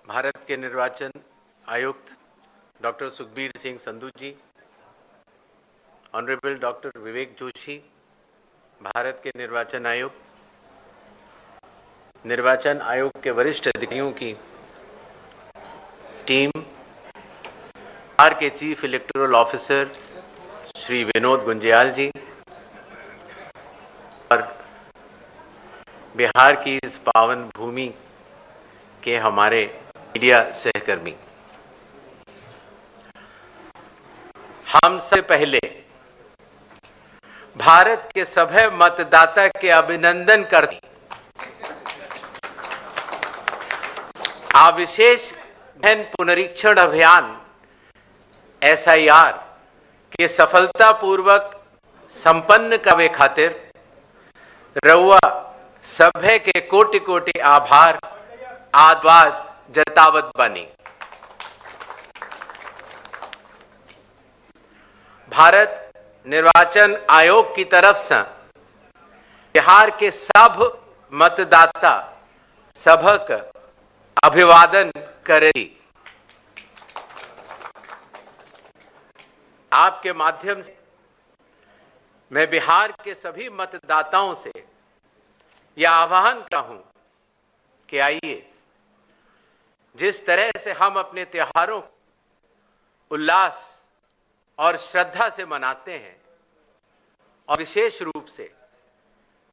भारत के निर्वाचन आयुक्त डॉक्टर सुखबीर सिंह संधू जी, ऑनरेबल डॉक्टर विवेक जोशी, भारत के निर्वाचन आयुक्त, निर्वाचन आयोग के वरिष्ठ अधिकारियों की टीम, बिहार के chief electoral officer Shri Vinod Gunjiyal ji और बिहार की इस पावन भूमि के हमारे मीडिया सहकर्मी, हम से पहले भारत के सभी मतदाता के अभिनंदन करते विशेष गहन पुनरीक्षण अभियान SIR के सफलतापूर्वक संपन्न करने खातिर रउआ सभे के कोटि कोटि आभार आद्वाद जतावत बनी। भारत निर्वाचन आयोग की तरफ से बिहार के सब मतदाता सभक अभिवादन करे। आपके माध्यम से मैं बिहार के सभी मतदाताओं से यह आह्वान करता हूं कि आइए, जिस तरह से हम अपने त्योहारों को उल्लास और श्रद्धा से मनाते हैं और विशेष रूप से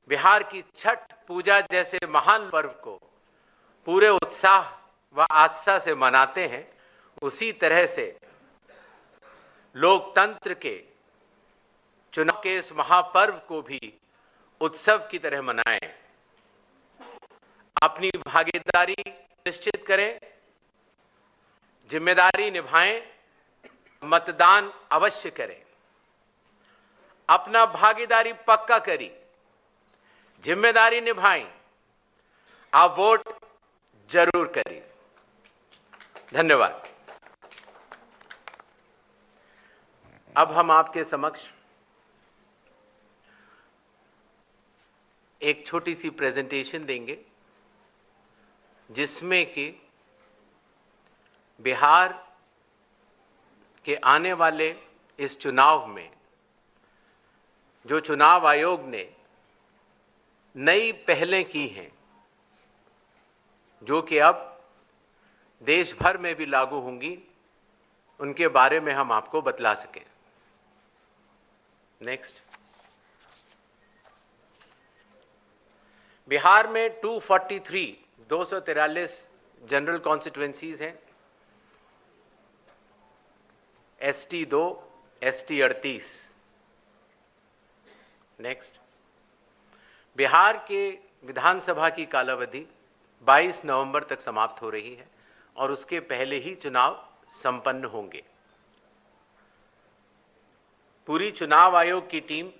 बिहार की छठ पूजा जैसे महान पर्व को पूरे उत्साह व आस्था से मनाते हैं, उसी तरह से लोकतंत्र के चुनाव के इस महापर्व को भी उत्सव की तरह मनाएं। अपनी भागीदारी निश्चित करें, जिम्मेदारी निभाएं, मतदान अवश्य करें। अपना भागीदारी पक्का करी, जिम्मेदारी निभाएं, आप वोट जरूर करें। धन्यवाद। अब हम आपके समक्ष एक छोटी सी प्रेजेंटेशन देंगे जिसमें कि बिहार के आने वाले इस चुनाव में जो चुनाव आयोग ने नई पहलें की हैं, जो कि अब देश भर में भी लागू होंगी, उनके बारे में हम आपको बतला सकें। नेक्स्ट। बिहार में 243 जनरल कॉन्स्टिट्यूएंसीज हैं, ST 2, ST 38। नेक्स्ट। बिहार के विधानसभा की कालावधि 22 नवंबर तक समाप्त हो रही है और उसके पहले ही चुनाव संपन्न होंगे। पूरी चुनाव आयोग की टीम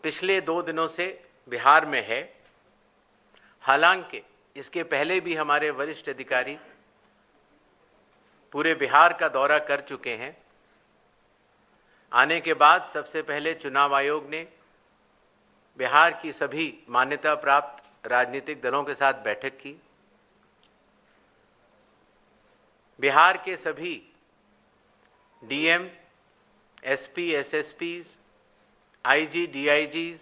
पिछले 2 दिनों से बिहार में है। हालांकि इसके पहले भी हमारे वरिष्ठ अधिकारी पूरे बिहार का दौरा कर चुके हैं। आने के बाद सबसे पहले चुनाव आयोग ने बिहार की सभी मान्यता प्राप्त राजनीतिक दलों के साथ बैठक की। बिहार के सभी DM, SP, SSPs, IG, DIGs,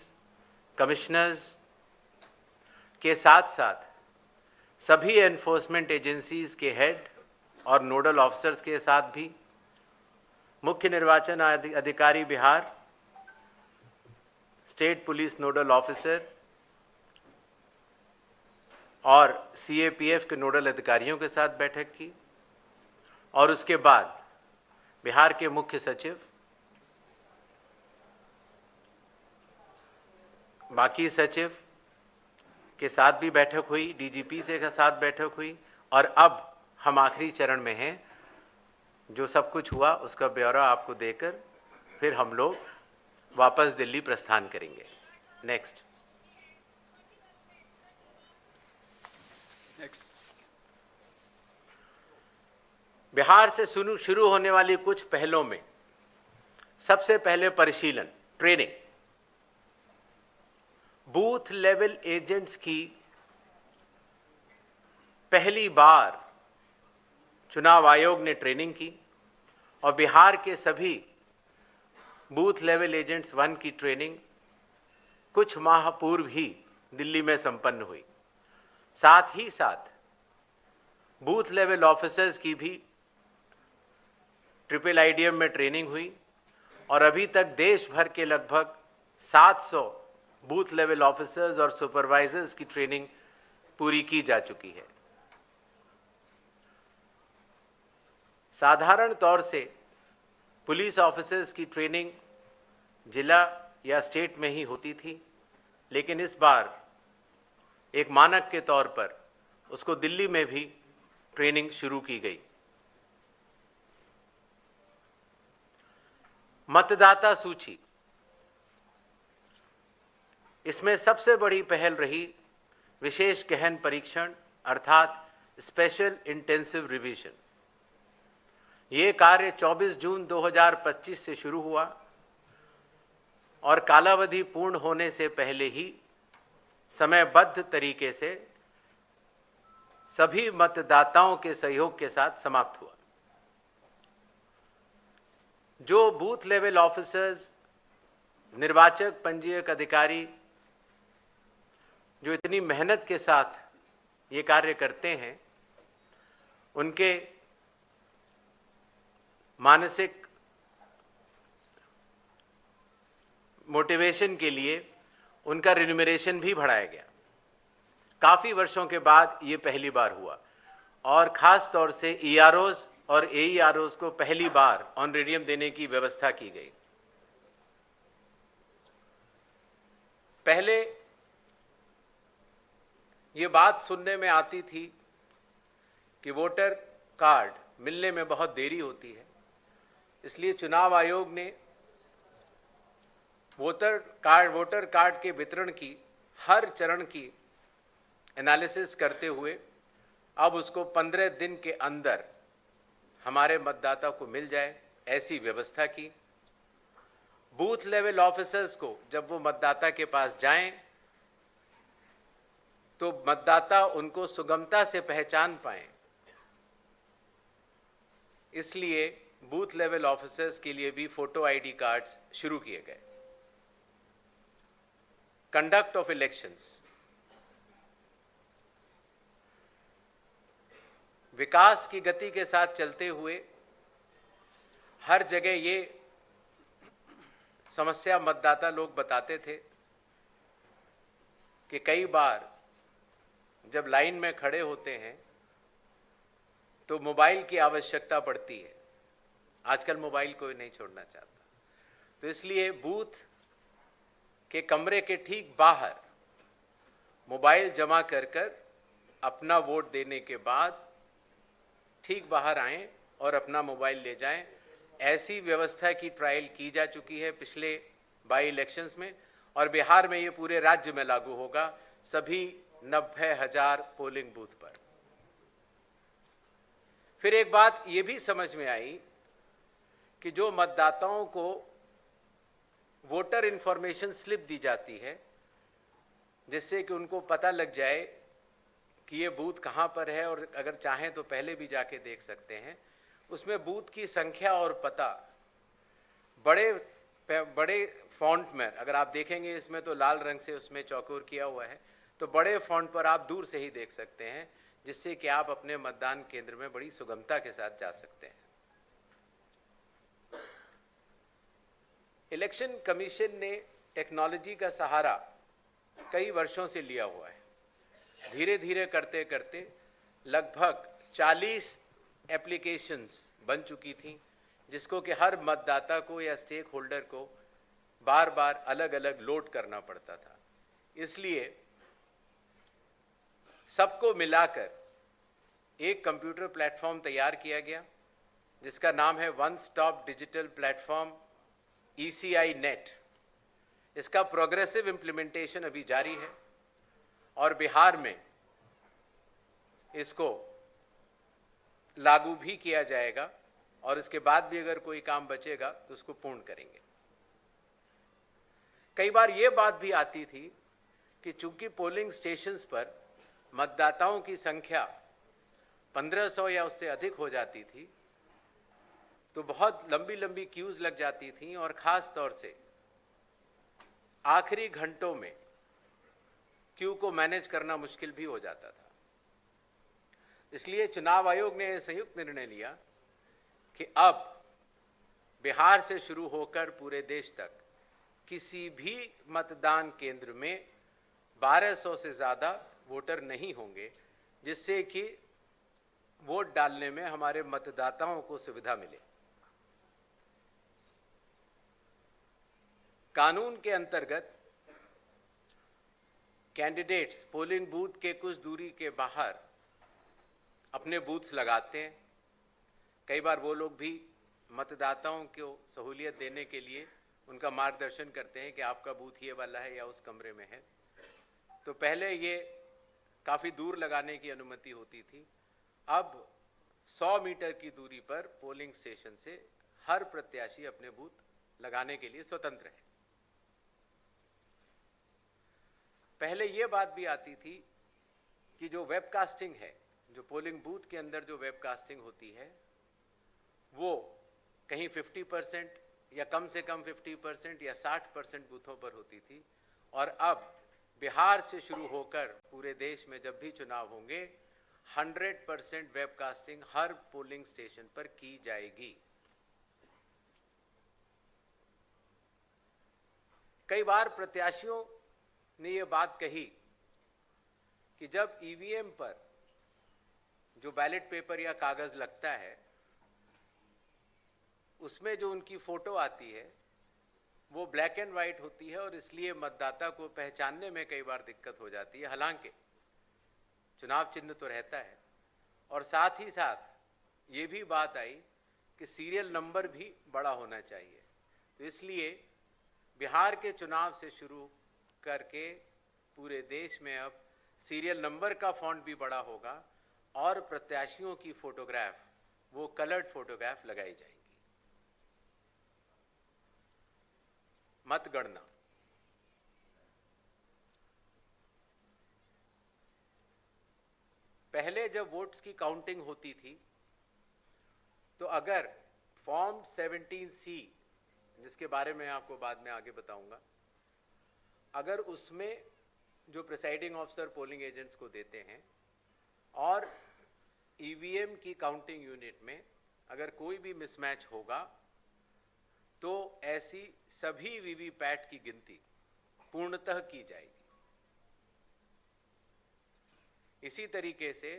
commissioners के साथ साथ सभी एनफोर्समेंट एजेंसीज के हेड और नोडल ऑफिसर्स के साथ भी मुख्य निर्वाचन अधिकारी Bihar, state police nodal officer और CAPF के नोडल अधिकारियों के साथ बैठक की और उसके बाद बिहार के मुख्य सचिव, बाकी सचिव के साथ भी बैठक हुई, DGP से के साथ बैठक हुई और अब हम आखिरी चरण में हैं। जो सब कुछ हुआ उसका ब्यौरा आपको देकर फिर हम लोग वापस दिल्ली प्रस्थान करेंगे। नेक्स्ट। बिहार से शुरू होने वाली कुछ पहलों में सबसे पहले परिशीलन, ट्रेनिंग, बूथ लेवल एजेंट्स की पहली बार चुनाव आयोग ने ट्रेनिंग की और बिहार के सभी बूथ लेवल एजेंट्स 1 की ट्रेनिंग कुछ माह पूर्व ही दिल्ली में संपन्न हुई। साथ ही साथ बूथ लेवल ऑफिसर्स की भी ट्रिपल आईडीएम में ट्रेनिंग हुई और अभी तक देश भर के लगभग 700 बूथ लेवल ऑफिसर्स और सुपरवाइजर्स की ट्रेनिंग पूरी की जा चुकी है। साधारण तौर से पुलिस ऑफिसर्स की ट्रेनिंग जिला या स्टेट में ही होती थी, लेकिन इस बार एक मानक के तौर पर उसको दिल्ली में भी ट्रेनिंग शुरू की गई। मतदाता सूची, इसमें सबसे बड़ी पहल रही विशेष गहन परीक्षण अर्थात स्पेशल इंटेंसिव रिवीजन। ये कार्य 24 जून 2025 से शुरू हुआ और कालावधि पूर्ण होने से पहले ही समयबद्ध तरीके से सभी मतदाताओं के सहयोग के साथ समाप्त हुआ। जो बूथ लेवल ऑफिसर्स, निर्वाचक पंजीयक अधिकारी जो इतनी मेहनत के साथ ये कार्य करते हैं, उनके मानसिक मोटिवेशन के लिए उनका रिन्यूमरेशन भी बढ़ाया गया। काफ़ी वर्षों के बाद ये पहली बार हुआ और ख़ास तौर से ईआरओज़ और एईआरओज़ को पहली बार ऑनरेडियम देने की व्यवस्था की गई। पहले ये बात सुनने में आती थी कि वोटर कार्ड मिलने में बहुत देरी होती है, इसलिए चुनाव आयोग ने वोटर कार्ड के वितरण की हर चरण की एनालिसिस करते हुए अब उसको 15 दिन के अंदर हमारे मतदाता को मिल जाए, ऐसी व्यवस्था की। बूथ लेवल ऑफिसर्स को जब वो मतदाता के पास जाएं तो मतदाता उनको सुगमता से पहचान पाएं, इसलिए बूथ लेवल ऑफिसर्स के लिए भी फोटो आईडी कार्ड्स शुरू किए गए। कंडक्ट ऑफ इलेक्शंस, विकास की गति के साथ चलते हुए हर जगह ये समस्या मतदाता लोग बताते थे कि कई बार जब लाइन में खड़े होते हैं तो मोबाइल की आवश्यकता पड़ती है। आजकल मोबाइल कोई नहीं छोड़ना चाहता, तो इसलिए बूथ के कमरे के ठीक बाहर मोबाइल जमा कर अपना वोट देने के बाद ठीक बाहर आएं और अपना मोबाइल ले जाएं। ऐसी व्यवस्था की ट्रायल की जा चुकी है पिछले बाई इलेक्शंस में और बिहार में ये पूरे राज्य में लागू होगा, सभी 90,000 पोलिंग बूथ पर। फिर एक बात ये भी समझ में आई कि जो मतदाताओं को वोटर इंफॉर्मेशन स्लिप दी जाती है, जिससे कि उनको पता लग जाए कि ये बूथ कहाँ पर है और अगर चाहें तो पहले भी जाके देख सकते हैं, उसमें बूथ की संख्या और पता बड़े फॉन्ट में, अगर आप देखेंगे इसमें तो लाल रंग से उसमें चौकोर किया हुआ है, तो बड़े फॉन्ट पर आप दूर से ही देख सकते हैं, जिससे कि आप अपने मतदान केंद्र में बड़ी सुगमता के साथ जा सकते हैं। इलेक्शन कमीशन ने टेक्नोलॉजी का सहारा कई वर्षों से लिया हुआ है। धीरे धीरे करते करते लगभग 40 एप्लीकेशंस बन चुकी थी, जिसको कि हर मतदाता को या स्टेक होल्डर को बार बार अलग अलग लोड करना पड़ता था। इसलिए सबको मिलाकर एक कंप्यूटर प्लेटफॉर्म तैयार किया गया, जिसका नाम है one stop digital platform ECI net. इसका प्रोग्रेसिव इम्प्लीमेंटेशन अभी जारी है और बिहार में इसको लागू भी किया जाएगा और इसके बाद भी अगर कोई काम बचेगा तो उसको पूर्ण करेंगे। कई बार ये बात भी आती थी कि चूंकि पोलिंग स्टेशंस पर मतदाताओं की संख्या 1500 या उससे अधिक हो जाती थी तो बहुत लंबी लंबी क्यूज लग जाती थी और खास तौर से आखिरी घंटों में क्यू को मैनेज करना मुश्किल भी हो जाता था। इसलिए चुनाव आयोग ने संयुक्त निर्णय लिया कि अब बिहार से शुरू होकर पूरे देश तक किसी भी मतदान केंद्र में 1200 से ज़्यादा वोटर नहीं होंगे, जिससे कि वोट डालने में हमारे मतदाताओं को सुविधा मिले। कानून के अंतर्गत कैंडिडेट्स पोलिंग बूथ के कुछ दूरी के बाहर अपने बूथ्स लगाते हैं। कई बार वो लोग भी मतदाताओं को सहूलियत देने के लिए उनका मार्गदर्शन करते हैं कि आपका बूथ ये वाला है या उस कमरे में है। तो पहले ये काफ़ी दूर लगाने की अनुमति होती थी, अब 100 मीटर की दूरी पर पोलिंग स्टेशन से हर प्रत्याशी अपने बूथ लगाने के लिए स्वतंत्र है। पहले ये बात भी आती थी कि जो वेबकास्टिंग है, जो पोलिंग बूथ के अंदर जो वेबकास्टिंग होती है, वो कहीं 50% या कम से कम 50% या 60% बूथों पर होती थी। और अब बिहार से शुरू होकर पूरे देश में जब भी चुनाव होंगे 100% वेबकास्टिंग हर पोलिंग स्टेशन पर की जाएगी। कई बार प्रत्याशियों ने ये बात कही कि जब ईवीएम पर जो बैलेट पेपर या कागज लगता है उसमें जो उनकी फोटो आती है वो ब्लैक एंड वाइट होती है और इसलिए मतदाता को पहचानने में कई बार दिक्कत हो जाती है। हालांकि चुनाव चिन्ह तो रहता है और साथ ही साथ ये भी बात आई कि सीरियल नंबर भी बड़ा होना चाहिए। तो इसलिए बिहार के चुनाव से शुरू करके पूरे देश में अब सीरियल नंबर का फॉन्ट भी बड़ा होगा और प्रत्याशियों की फोटोग्राफ वो कलर्ड फोटोग्राफ लगाई जाएंगी। मतगणना पहले जब वोट्स की काउंटिंग होती थी तो अगर फॉर्म 17C, जिसके बारे में आपको बाद में आगे बताऊंगा, अगर उसमें जो प्रिसाइडिंग ऑफिसर पोलिंग एजेंट्स को देते हैं और ईवीएम की काउंटिंग यूनिट में अगर कोई भी मिसमैच होगा तो ऐसी सभी वीवीपैट की गिनती पूर्णतः की जाएगी। इसी तरीके से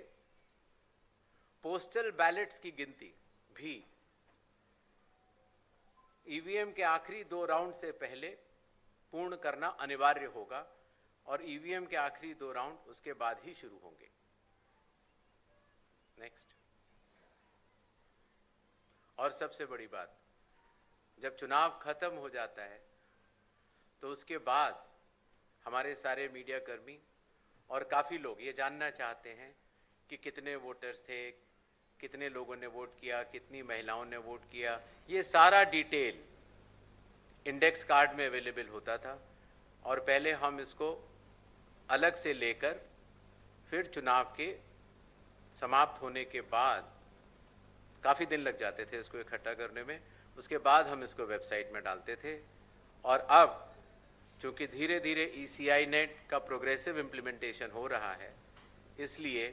पोस्टल बैलेट्स की गिनती भी ईवीएम के आखिरी 2 राउंड से पहले पूर्ण करना अनिवार्य होगा और ईवीएम के आखिरी 2 राउंड उसके बाद ही शुरू होंगे। नेक्स्ट, और सबसे बड़ी बात, जब चुनाव खत्म हो जाता है तो उसके बाद हमारे सारे मीडिया कर्मी और काफ़ी लोग ये जानना चाहते हैं कि कितने वोटर्स थे, कितने लोगों ने वोट किया, कितनी महिलाओं ने वोट किया। ये सारा डिटेल इंडेक्स कार्ड में अवेलेबल होता था और पहले हम इसको अलग से लेकर फिर चुनाव के समाप्त होने के बाद काफ़ी दिन लग जाते थे इसको इकट्ठा करने में, उसके बाद हम इसको वेबसाइट में डालते थे। और अब चूँकि धीरे धीरे ECI नेट का प्रोग्रेसिव इम्प्लीमेंटेशन हो रहा है, इसलिए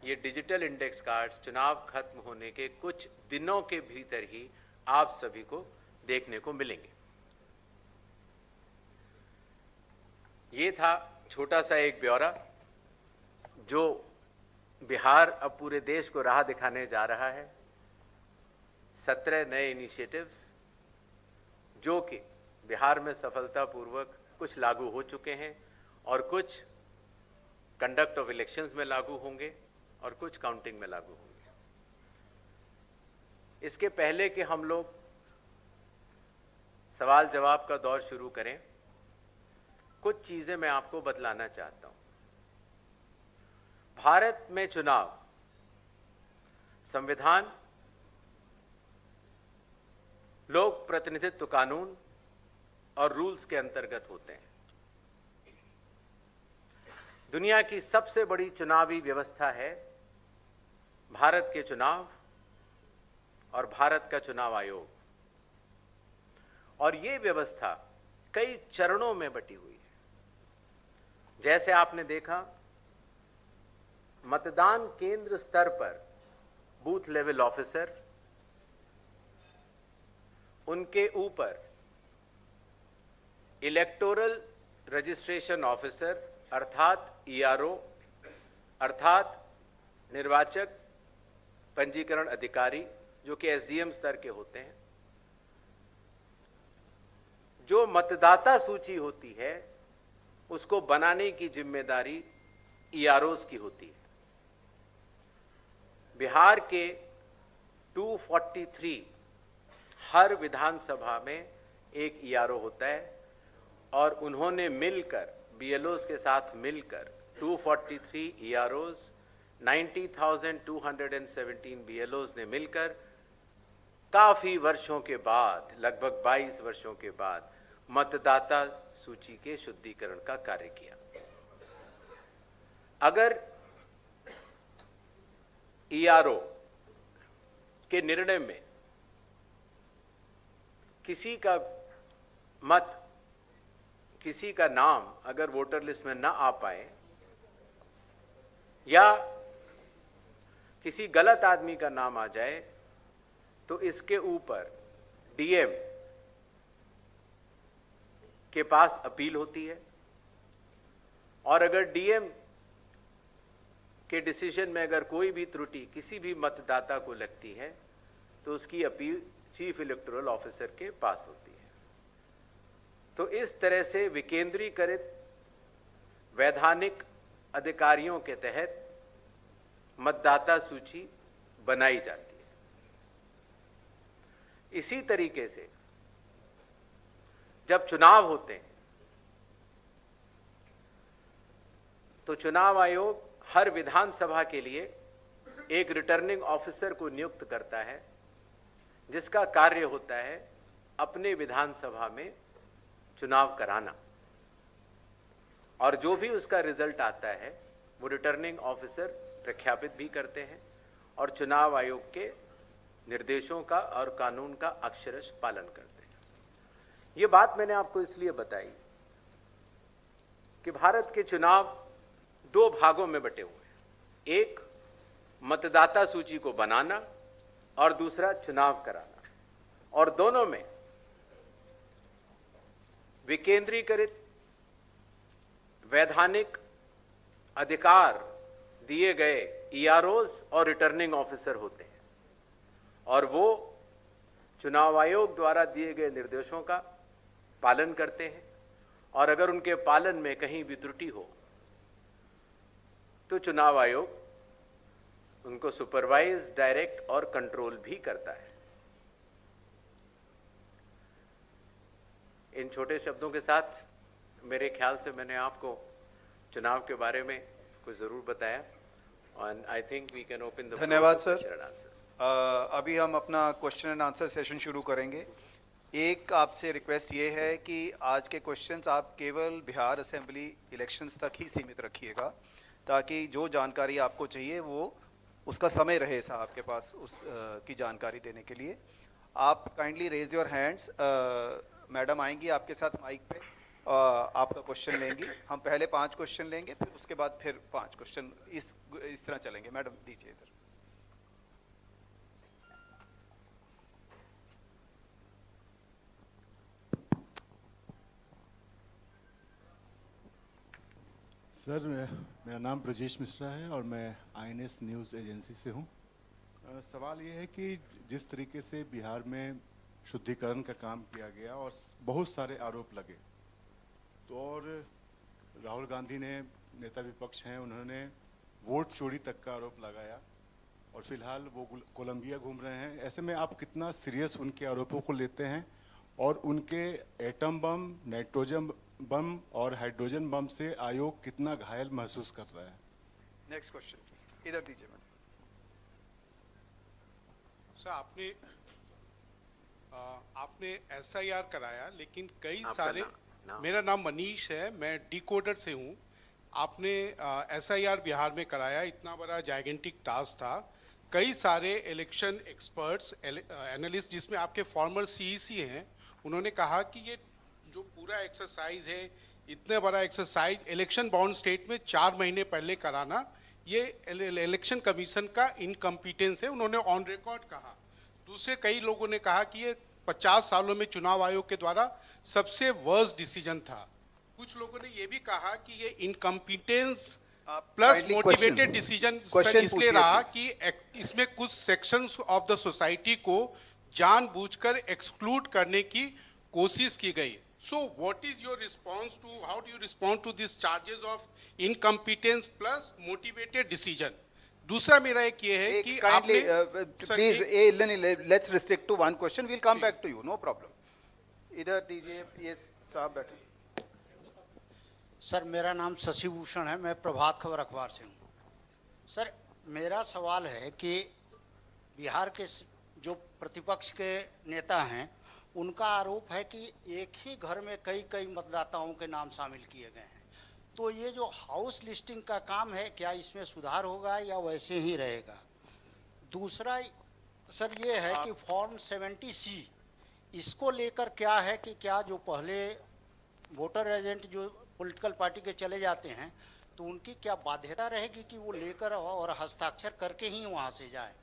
ये डिजिटल इंडेक्स कार्ड्स चुनाव खत्म होने के कुछ दिनों के भीतर ही आप सभी को देखने को मिलेंगे। ये था छोटा सा एक ब्यौरा जो बिहार अब पूरे देश को राह दिखाने जा रहा है। 17 नए इनिशिएटिव्स जो कि बिहार में सफलतापूर्वक कुछ लागू हो चुके हैं और कुछ कंडक्ट ऑफ इलेक्शंस में लागू होंगे और कुछ काउंटिंग में लागू होंगे। इसके पहले कि हम लोग सवाल जवाब का दौर शुरू करें, कुछ चीजें मैं आपको बतलाना चाहता हूं। भारत में चुनाव संविधान, लोक प्रतिनिधित्व कानून और रूल्स के अंतर्गत होते हैं। दुनिया की सबसे बड़ी चुनावी व्यवस्था है भारत के चुनाव और भारत का चुनाव आयोग, और ये व्यवस्था कई चरणों में बटी हुई है। जैसे आपने देखा, मतदान केंद्र स्तर पर बूथ लेवल ऑफिसर, उनके ऊपर इलेक्टोरल रजिस्ट्रेशन ऑफिसर अर्थात ईआरओ, अर्थात निर्वाचक पंजीकरण अधिकारी, जो कि एसडीएम स्तर के होते हैं। जो मतदाता सूची होती है उसको बनाने की जिम्मेदारी ईआरओज की होती है। बिहार के 243 हर विधानसभा में एक ईआरओ होता है, और उन्होंने मिलकर बीएलओज के साथ मिलकर 243 ईआरओज, 90,217 बीएलओज ने मिलकर काफी वर्षों के बाद, लगभग 22 वर्षों के बाद, मतदाता सूची के शुद्धिकरण का कार्य किया। अगर ईआरओ के निर्णय में किसी का मत, किसी का नाम अगर वोटर लिस्ट में ना आ पाए, या किसी गलत आदमी का नाम आ जाए, तो इसके ऊपर डीएम के पास अपील होती है, और अगर डीएम के डिसीजन में अगर कोई भी त्रुटि किसी भी मतदाता को लगती है तो उसकी अपील चीफ इलेक्टोरल ऑफिसर के पास होती है। तो इस तरह से विकेंद्रीकृत वैधानिक अधिकारियों के तहत मतदाता सूची बनाई जाती है। इसी तरीके से जब चुनाव होते हैं तो चुनाव आयोग हर विधानसभा के लिए एक रिटर्निंग ऑफिसर को नियुक्त करता है, जिसका कार्य होता है अपने विधानसभा में चुनाव कराना, और जो भी उसका रिजल्ट आता है वो रिटर्निंग ऑफिसर प्रख्यापित भी करते हैं और चुनाव आयोग के निर्देशों का और कानून का अक्षरश पालन करते हैं। ये बात मैंने आपको इसलिए बताई कि भारत के चुनाव दो भागों में बटे हुए हैं, एक मतदाता सूची को बनाना और दूसरा चुनाव कराना, और दोनों में विकेंद्रीकृत वैधानिक अधिकार दिए गए ईआरओज और रिटर्निंग ऑफिसर होते हैं, और वो चुनाव आयोग द्वारा दिए गए निर्देशों का पालन करते हैं, और अगर उनके पालन में कहीं भी त्रुटि हो तो चुनाव आयोग उनको सुपरवाइज, डायरेक्ट और कंट्रोल भी करता है। इन छोटे शब्दों के साथ मेरे ख्याल से मैंने आपको चुनाव के बारे में कुछ ज़रूर बताया, और I think we can open the. धन्यवाद सर। अभी हम अपना क्वेश्चन एंड आंसर सेशन शुरू करेंगे। एक आपसे रिक्वेस्ट ये है कि आज के क्वेश्चंस आप केवल बिहार असेंबली इलेक्शंस तक ही सीमित रखिएगा, ताकि जो जानकारी आपको चाहिए वो उसका समय रहे साहब के पास उस की जानकारी देने के लिए। आप kindly raise your hands, madam आएंगी आपके साथ माइक पे, आपका क्वेश्चन लेंगी। हम पहले 5 क्वेश्चन लेंगे, फिर उसके बाद फिर 5 क्वेश्चन, इस तरह चलेंगे। मैडम दीजिए इधर। सर, मेरा नाम ब्रजेश मिश्रा है और मैं आईएनएस न्यूज़ एजेंसी से हूँ। सवाल ये है कि जिस तरीके से बिहार में शुद्धिकरण का काम किया गया और बहुत सारे आरोप लगे, तो और राहुल गांधी ने, नेता विपक्ष हैं, उन्होंने वोट चोरी तक का आरोप लगाया, और फिलहाल वो कोलंबिया घूम रहे हैं। ऐसे में आप कितना सीरियस उनके आरोपों को लेते हैं, और उनके एटम बम, नाइट्रोजन बम और हाइड्रोजन बम से आयोग कितना घायल महसूस कर रहा है? नेक्स्ट क्वेश्चन इधर दीजिए मैडम। सर, आपने एसआईआर कराया, लेकिन कई सारे मेरा नाम मनीष है, मैं डिकोडर से हूँ। आपने एसआईआर बिहार में कराया, इतना बड़ा जाइगेंटिक टास्क था। कई सारे इलेक्शन एक्सपर्ट्स एनालिस्ट जिसमें आपके फॉर्मर सीईसी हैं, उन्होंने कहा कि ये जो पूरा एक्सरसाइज है, इतने बड़ा एक्सरसाइज इलेक्शन बाउंड स्टेट में 4 महीने पहले कराना, ये इलेक्शन कमीशन का इनकम्पिटेंस है, उन्होंने ऑन रिकॉर्ड कहा। दूसरे कई लोगों ने कहा कि ये 50 सालों में चुनाव आयोग के द्वारा सबसे वर्स्ट डिसीजन था। कुछ लोगों ने ये भी कहा कि ये इनकम्पिटेंस प्लस मोटिवेटेड डिसीजन इसलिए रहा कि इसमें कुछ सेक्शंस ऑफ द सोसाइटी को जानबूझकर एक्सक्लूड करने की कोशिश की गई। So what is your response to, how do you respond to these charges of incompetence plus motivated decision? दूसरा मेरा एक ये है कि आपने please let's restrict to one question, will come back to you, no problem. इधर दीजिए, ये साहब बैठे। सर मेरा नाम शशि भूषण है, मैं प्रभात खबर अखबार से हूँ। सर मेरा सवाल है कि बिहार के जो प्रतिपक्ष के नेता हैं, उनका आरोप है कि एक ही घर में कई कई मतदाताओं के नाम शामिल किए गए हैं। तो ये जो हाउस लिस्टिंग का काम है, क्या इसमें सुधार होगा या वैसे ही रहेगा? दूसरा सर ये है कि फॉर्म 70C इसको लेकर क्या है कि क्या जो पहले वोटर एजेंट जो पॉलिटिकल पार्टी के चले जाते हैं, तो उनकी क्या बाध्यता रहेगी कि वो लेकर और हस्ताक्षर करके ही वहाँ से जाए?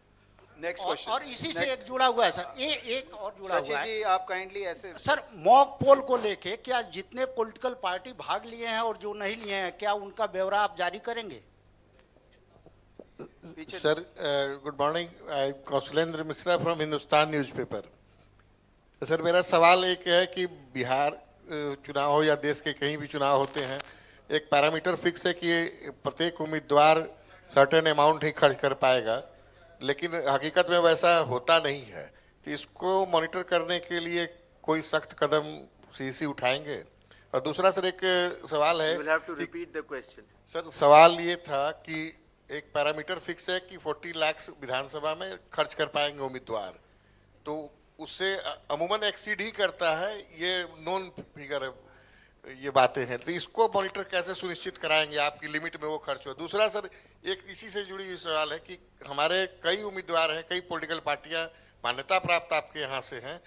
Next question. और इसी से एक जुड़ा हुआ है सर, एक और जुड़ा हुआ है जी, आप काइंडली ऐसे सर, मॉक पोल को लेके क्या जितने पॉलिटिकल पार्टी भाग लिए हैं और जो नहीं लिए हैं, क्या उनका ब्यौरा आप जारी करेंगे? Sir good morning, I Kaushalendra Mishra from Hindustan newspaper. Sir मेरा सवाल एक है कि बिहार चुनाव हो या देश के कहीं भी चुनाव होते हैं, एक पैरामीटर फिक्स है कि प्रत्येक उम्मीदवार सर्टेन अमाउंट ही खर्च कर पाएगा, लेकिन हकीकत में वैसा होता नहीं है। तो इसको मॉनिटर करने के लिए कोई सख्त कदम सीईसी उठाएंगे? और दूसरा सर एक सवाल है, सर सवाल ये था कि एक पैरामीटर फिक्स है कि 40 लाख विधानसभा में खर्च कर पाएंगे उम्मीदवार, तो उससे अमूमन एक्सीड ही करता है, ये नॉन फिगर ये बातें हैं। तो इसको मॉनिटर कैसे सुनिश्चित कराएंगे आपकी लिमिट में वो खर्च हो? दूसरा सर एक इसी से जुड़ी हुई सवाल है कि हमारे कई उम्मीदवार हैं, कई पॉलिटिकल पार्टियां मान्यता प्राप्त आपके यहाँ से हैं,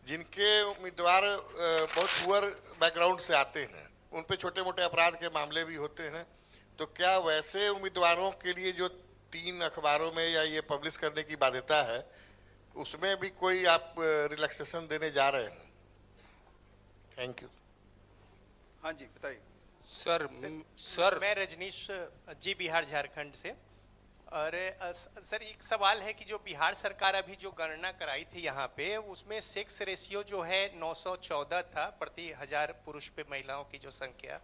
जिनके उम्मीदवार बहुत पुअर बैकग्राउंड से आते हैं, उन पे छोटे मोटे अपराध के मामले भी होते हैं। तो क्या वैसे उम्मीदवारों के लिए जो 3 अखबारों में या ये पब्लिश करने की बाध्यता है, उसमें भी कोई आप रिलैक्सेशन देने जा रहे हैं? Thank you. हाँ जी बताइए। सर मैं रजनीश जी, बिहार झारखंड से। और सर एक सवाल है कि जो बिहार सरकार अभी जो गणना कराई थी यहाँ पे, उसमें सेक्स रेशियो जो है 914 था प्रति 1000 पुरुष पे महिलाओं की जो संख्या,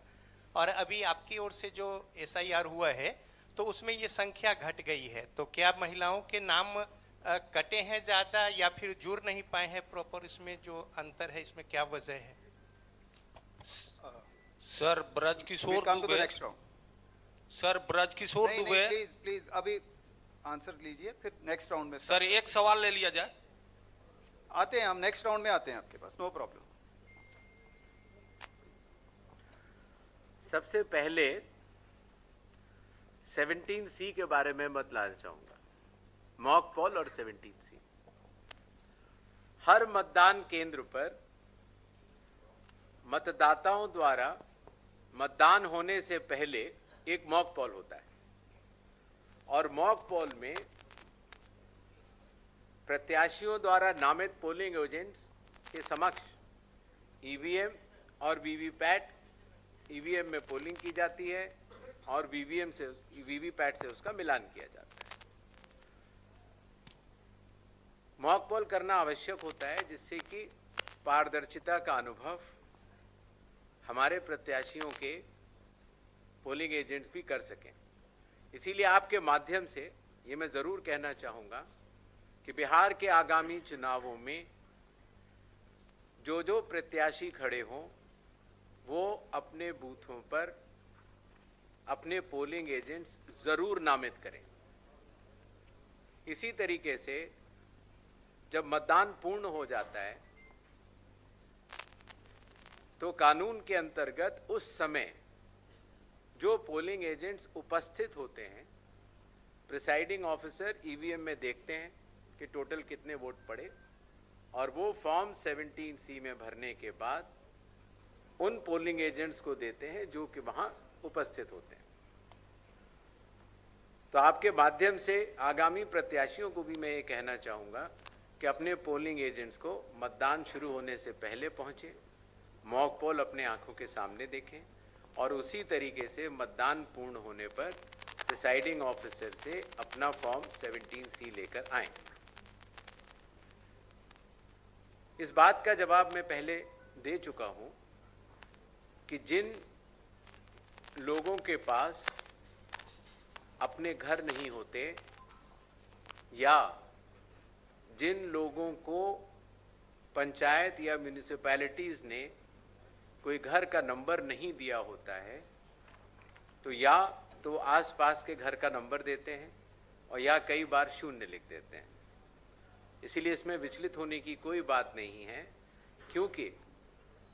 और अभी आपकी ओर से जो SIR हुआ है तो उसमें ये संख्या घट गई है। तो क्या महिलाओं के नाम कटे हैं ज़्यादा या फिर जुड़ नहीं पाए हैं प्रॉपर? इसमें जो अंतर है, इसमें क्या वजह है? Sir Brajkishore Dubey, sir Brajkishore Dubey, please अभी आंसर लीजिए, फिर नेक्स्ट राउंड में। सर एक सवाल ले लिया जाए। आते हैं हम, नेक्स्ट राउंड में आते हैं आपके पास, नो प्रॉब्लम। सबसे पहले 17C के बारे में बतलाना चाहूंगा, मॉक पोल और 17C। हर मतदान केंद्र पर मतदाताओं द्वारा मतदान होने से पहले एक मॉक पोल होता है, और मॉक पोल में प्रत्याशियों द्वारा नामित पोलिंग एजेंट्स के समक्ष ईवीएम और वीवीपैट, ईवीएम में पोलिंग की जाती है और वीवीपैट से उसका मिलान किया जाता है। मॉक पोल करना आवश्यक होता है जिससे कि पारदर्शिता का अनुभव हमारे प्रत्याशियों के पोलिंग एजेंट्स भी कर सकें। इसीलिए आपके माध्यम से ये मैं ज़रूर कहना चाहूँगा कि बिहार के आगामी चुनावों में जो जो प्रत्याशी खड़े हों, वो अपने बूथों पर अपने पोलिंग एजेंट्स ज़रूर नामित करें। इसी तरीके से जब मतदान पूर्ण हो जाता है तो कानून के अंतर्गत उस समय जो पोलिंग एजेंट्स उपस्थित होते हैं, प्रिसाइडिंग ऑफिसर ईवीएम में देखते हैं कि टोटल कितने वोट पड़े और वो फॉर्म 17C में भरने के बाद उन पोलिंग एजेंट्स को देते हैं जो कि वहां उपस्थित होते हैं। तो आपके माध्यम से आगामी प्रत्याशियों को भी मैं ये कहना चाहूँगा कि अपने पोलिंग एजेंट्स को मतदान शुरू होने से पहले पहुँचे, मॉक पोल अपने आंखों के सामने देखें और उसी तरीके से मतदान पूर्ण होने पर प्रिसाइडिंग ऑफिसर से अपना फॉर्म 17C लेकर आएं। इस बात का जवाब मैं पहले दे चुका हूं कि जिन लोगों के पास अपने घर नहीं होते या जिन लोगों को पंचायत या म्यूनिसिपैलिटीज़ ने कोई घर का नंबर नहीं दिया होता है, तो या तो आसपास के घर का नंबर देते हैं और या कई बार शून्य लिख देते हैं। इसीलिए इसमें विचलित होने की कोई बात नहीं है, क्योंकि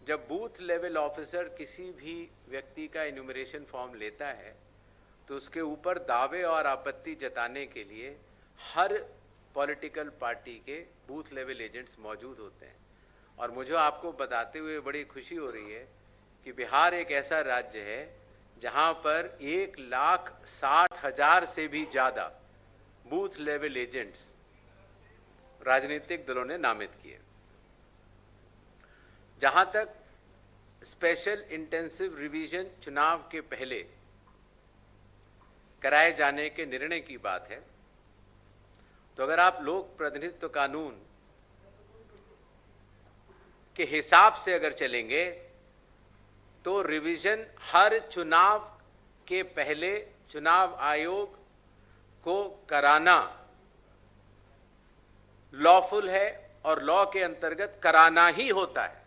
जब बूथ लेवल ऑफिसर किसी भी व्यक्ति का इन्यूमरेशन फॉर्म लेता है तो उसके ऊपर दावे और आपत्ति जताने के लिए हर पॉलिटिकल पार्टी के बूथ लेवल एजेंट्स मौजूद होते हैं। और मुझे आपको बताते हुए बड़ी खुशी हो रही है कि बिहार एक ऐसा राज्य है जहां पर 1,60,000 से भी ज़्यादा बूथ लेवल एजेंट्स राजनीतिक दलों ने नामित किए। जहां तक स्पेशल इंटेंसिव रिवीजन चुनाव के पहले कराए जाने के निर्णय की बात है, तो अगर आप लोक प्रतिनिधित्व कानून के हिसाब से अगर चलेंगे तो रिवीजन हर चुनाव के पहले चुनाव आयोग को कराना लॉफुल है और लॉ के अंतर्गत कराना ही होता है।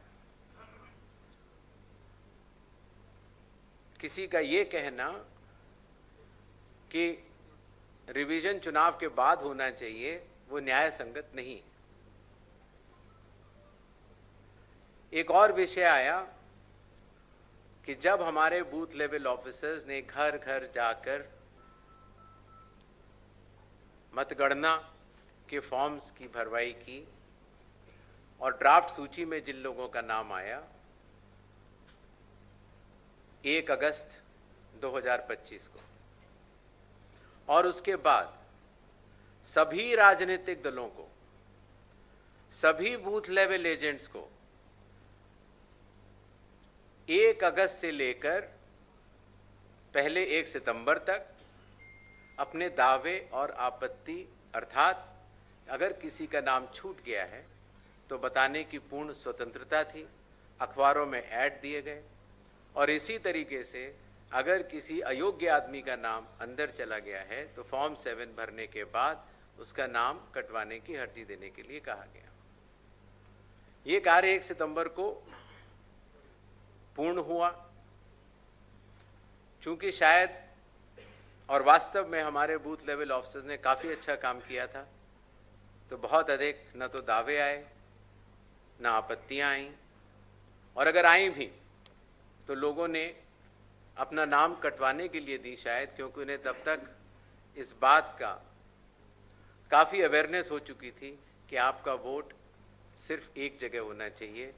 किसी का ये कहना कि रिवीजन चुनाव के बाद होना चाहिए वो न्याय संगत नहीं है। एक और विषय आया कि जब हमारे बूथ लेवल ऑफिसर्स ने घर घर जाकर मतगणना के फॉर्म्स की भरवाई की और ड्राफ्ट सूची में जिन लोगों का नाम आया 1 अगस्त 2025 को, और उसके बाद सभी राजनीतिक दलों को, सभी बूथ लेवल एजेंट्स को 1 अगस्त से लेकर पहले 1 सितंबर तक अपने दावे और आपत्ति, अर्थात अगर किसी का नाम छूट गया है तो बताने की पूर्ण स्वतंत्रता थी। अखबारों में ऐड दिए गए और इसी तरीके से अगर किसी अयोग्य आदमी का नाम अंदर चला गया है तो फॉर्म 7 भरने के बाद उसका नाम कटवाने की अर्जी देने के लिए कहा गया। ये कार्य 1 सितंबर को पूर्ण हुआ। चूंकि शायद और वास्तव में हमारे बूथ लेवल ऑफिसर्स ने काफ़ी अच्छा काम किया था, तो बहुत अधिक न तो दावे आए न आपत्तियां आईं, और अगर आई भी तो लोगों ने अपना नाम कटवाने के लिए दी, शायद क्योंकि उन्हें तब तक इस बात का काफ़ी अवेयरनेस हो चुकी थी कि आपका वोट सिर्फ एक जगह होना चाहिए